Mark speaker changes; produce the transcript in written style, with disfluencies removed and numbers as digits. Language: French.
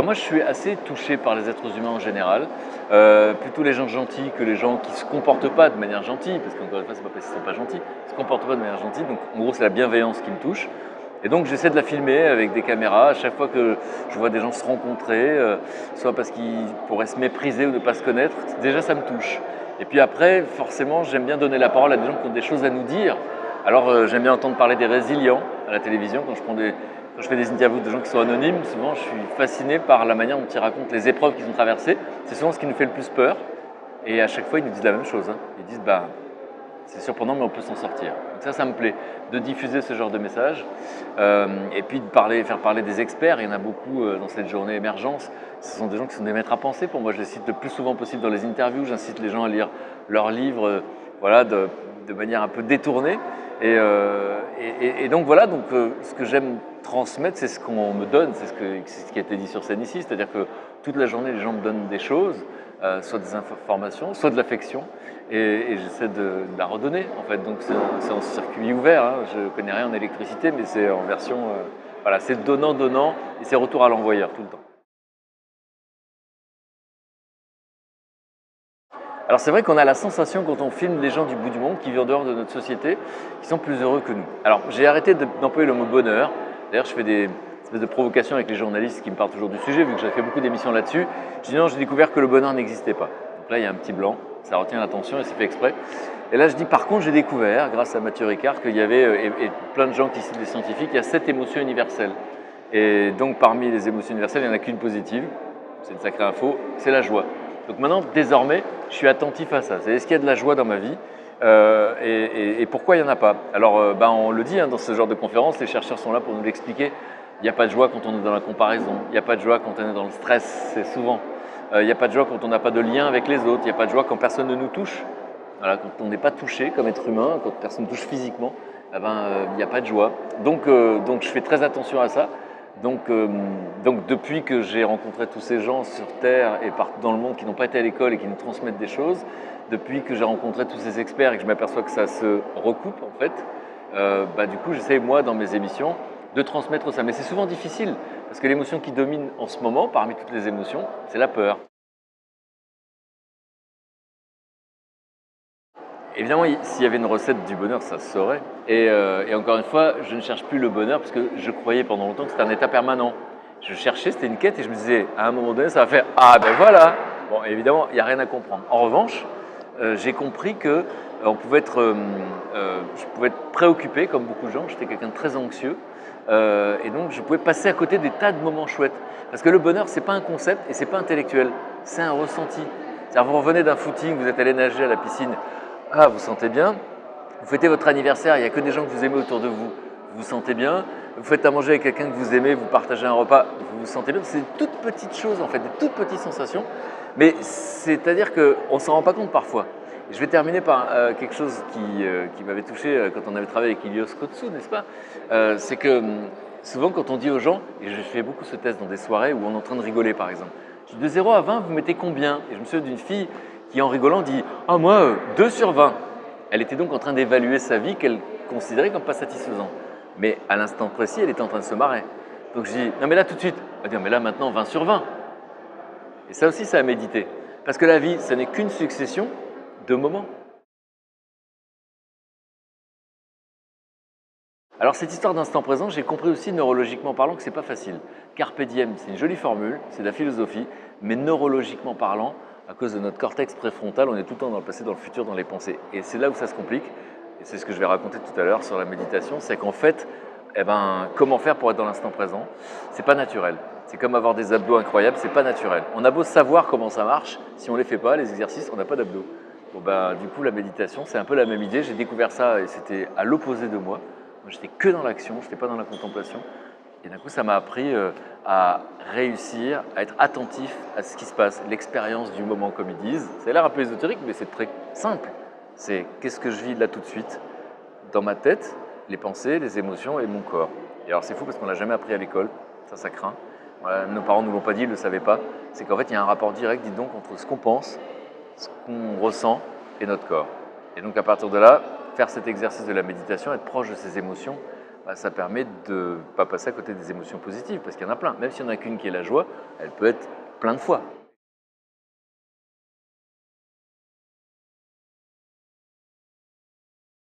Speaker 1: Bah moi, je suis assez touché par les êtres humains en général, plutôt les gens gentils que les gens qui se comportent pas de manière gentille, parce qu'encore une fois, c'est pas parce qu'ils sont pas gentils, ils se comportent pas de manière gentille, donc en gros, c'est la bienveillance qui me touche. Et donc, j'essaie de la filmer avec des caméras à chaque fois que je vois des gens se rencontrer, soit parce qu'ils pourraient se mépriser ou ne pas se connaître, déjà ça me touche. Et puis après, forcément, j'aime bien donner la parole à des gens qui ont des choses à nous dire. Alors, j'aime bien entendre parler des résilients à la télévision quand je fais des interviews de gens qui sont anonymes. Souvent, je suis fasciné par la manière dont ils racontent les épreuves qu'ils ont traversées. C'est souvent ce qui nous fait le plus peur. Et à chaque fois, ils nous disent la même chose, hein. Ils disent, bah, c'est surprenant, mais on peut s'en sortir. Donc ça me plaît, de diffuser ce genre de message. Et puis de faire parler des experts. Il y en a beaucoup dans cette journée émergence. Ce sont des gens qui sont des maîtres à penser. Pour moi, je les cite le plus souvent possible dans les interviews. J'incite les gens à lire leurs livres voilà, de manière un peu détournée. Et donc voilà, ce que j'aime transmettre, c'est ce qu'on me donne, c'est ce qui a été dit sur scène ici, c'est-à-dire que toute la journée, les gens me donnent des choses, soit des informations, soit de l'affection, et j'essaie de la redonner en fait. Donc c'est en circuit ouvert, hein. Je ne connais rien en électricité, mais c'est en version, voilà, c'est donnant, et c'est retour à l'envoyeur tout le temps. Alors c'est vrai qu'on a la sensation quand on filme les gens du bout du monde qui vivent en dehors de notre société, qui sont plus heureux que nous. Alors j'ai arrêté d'employer le mot bonheur. D'ailleurs je fais des espèces de provocations avec les journalistes qui me parlent toujours du sujet, vu que j'ai fait beaucoup d'émissions là-dessus. Je dis non, j'ai découvert que le bonheur n'existait pas. Donc là il y a un petit blanc, ça retient l'attention et c'est fait exprès. Et là je dis par contre j'ai découvert, grâce à Mathieu Ricard, qu'il y avait, et plein de gens qui citent des scientifiques, il y a 7 émotions universelles. Et donc parmi les émotions universelles, il n'y en a qu'une positive, c'est une sacrée info, c'est la joie. Donc maintenant, désormais, je suis attentif à ça. C'est est-ce qu'il y a de la joie dans ma vie et pourquoi il n'y en a pas? Alors, on le dit hein, dans ce genre de conférence, les chercheurs sont là pour nous l'expliquer. Il n'y a pas de joie quand on est dans la comparaison. Il n'y a pas de joie quand on est dans le stress, c'est souvent. Il n'y a pas de joie quand on n'a pas de lien avec les autres. Il n'y a pas de joie quand personne ne nous touche. Voilà, quand on n'est pas touché comme être humain, quand personne ne touche physiquement, il n'y a pas de joie. Donc, je fais très attention à ça. Donc, depuis que j'ai rencontré tous ces gens sur Terre et partout dans le monde qui n'ont pas été à l'école et qui nous transmettent des choses, depuis que j'ai rencontré tous ces experts et que je m'aperçois que ça se recoupe en fait, du coup j'essaie moi dans mes émissions de transmettre ça. Mais c'est souvent difficile parce que l'émotion qui domine en ce moment parmi toutes les émotions, c'est la peur. Évidemment, s'il y avait une recette du bonheur, ça se saurait. Et encore une fois, je ne cherche plus le bonheur parce que je croyais pendant longtemps que c'était un état permanent. Je cherchais, c'était une quête et je me disais, à un moment donné, ça va faire « Ah ben voilà !» Bon, évidemment, il n'y a rien à comprendre. En revanche, j'ai compris que je pouvais être préoccupé, comme beaucoup de gens. J'étais quelqu'un de très anxieux. Et donc, je pouvais passer à côté des tas de moments chouettes. Parce que le bonheur, ce n'est pas un concept et ce n'est pas intellectuel. C'est un ressenti. C'est-à-dire, vous revenez d'un footing, vous êtes allé nager à la piscine. Ah, vous sentez bien. Vous fêtez votre anniversaire, il n'y a que des gens que vous aimez autour de vous. Vous vous sentez bien. Vous faites à manger avec quelqu'un que vous aimez, vous partagez un repas, vous vous sentez bien. C'est des toutes petites choses, en fait, des toutes petites sensations. Mais c'est-à-dire qu'on ne s'en rend pas compte parfois. Et je vais terminer par quelque chose qui m'avait touché quand on avait travaillé avec Ilios Kotsu, n'est-ce pas? C'est que souvent, quand on dit aux gens, et je fais beaucoup ce test dans des soirées où on est en train de rigoler, par exemple, je dis de 0 à 20, vous mettez combien? Et je me souviens d'une fille qui, en rigolant, dit « Ah, moi, 2 sur 20 ». Elle était donc en train d'évaluer sa vie qu'elle considérait comme pas satisfaisante. Mais à l'instant précis, elle était en train de se marrer. Donc je dis « Non, mais là, tout de suite ». Elle dit « Mais là, maintenant, 20 sur 20 ». Et ça aussi, c'est à méditer. Parce que la vie, ce n'est qu'une succession de moments. Alors cette histoire d'instant présent, j'ai compris aussi neurologiquement parlant que c'est pas facile. Carpe diem, c'est une jolie formule, c'est de la philosophie, mais neurologiquement parlant, à cause de notre cortex préfrontal, on est tout le temps dans le passé, dans le futur, dans les pensées. Et c'est là où ça se complique, et c'est ce que je vais raconter tout à l'heure sur la méditation, c'est qu'en fait, comment faire pour être dans l'instant présent? C'est pas naturel. C'est comme avoir des abdos incroyables, c'est pas naturel. On a beau savoir comment ça marche, si on les fait pas, les exercices, on n'a pas d'abdos. Bon, du coup, la méditation, c'est un peu la même idée. J'ai découvert ça et c'était à l'opposé de moi. Moi, j'étais que dans l'action, je n'étais pas dans la contemplation. Et d'un coup, ça m'a appris à réussir, à être attentif à ce qui se passe, l'expérience du moment, comme ils disent. Ça a l'air un peu ésotérique, mais c'est très simple. C'est qu'est-ce que je vis là tout de suite, dans ma tête, les pensées, les émotions et mon corps. Et alors, c'est fou parce qu'on ne l'a jamais appris à l'école, ça craint. Voilà, nos parents ne nous l'ont pas dit, ils ne le savaient pas. C'est qu'en fait, il y a un rapport direct, dites donc, entre ce qu'on pense, ce qu'on ressent et notre corps. Et donc, à partir de là, faire cet exercice de la méditation, être proche de ses émotions, bah, ça permet de ne pas passer à côté des émotions positives, parce qu'il y en a plein. Même s'il n'y en a qu'une qui est la joie, elle peut être plein de fois.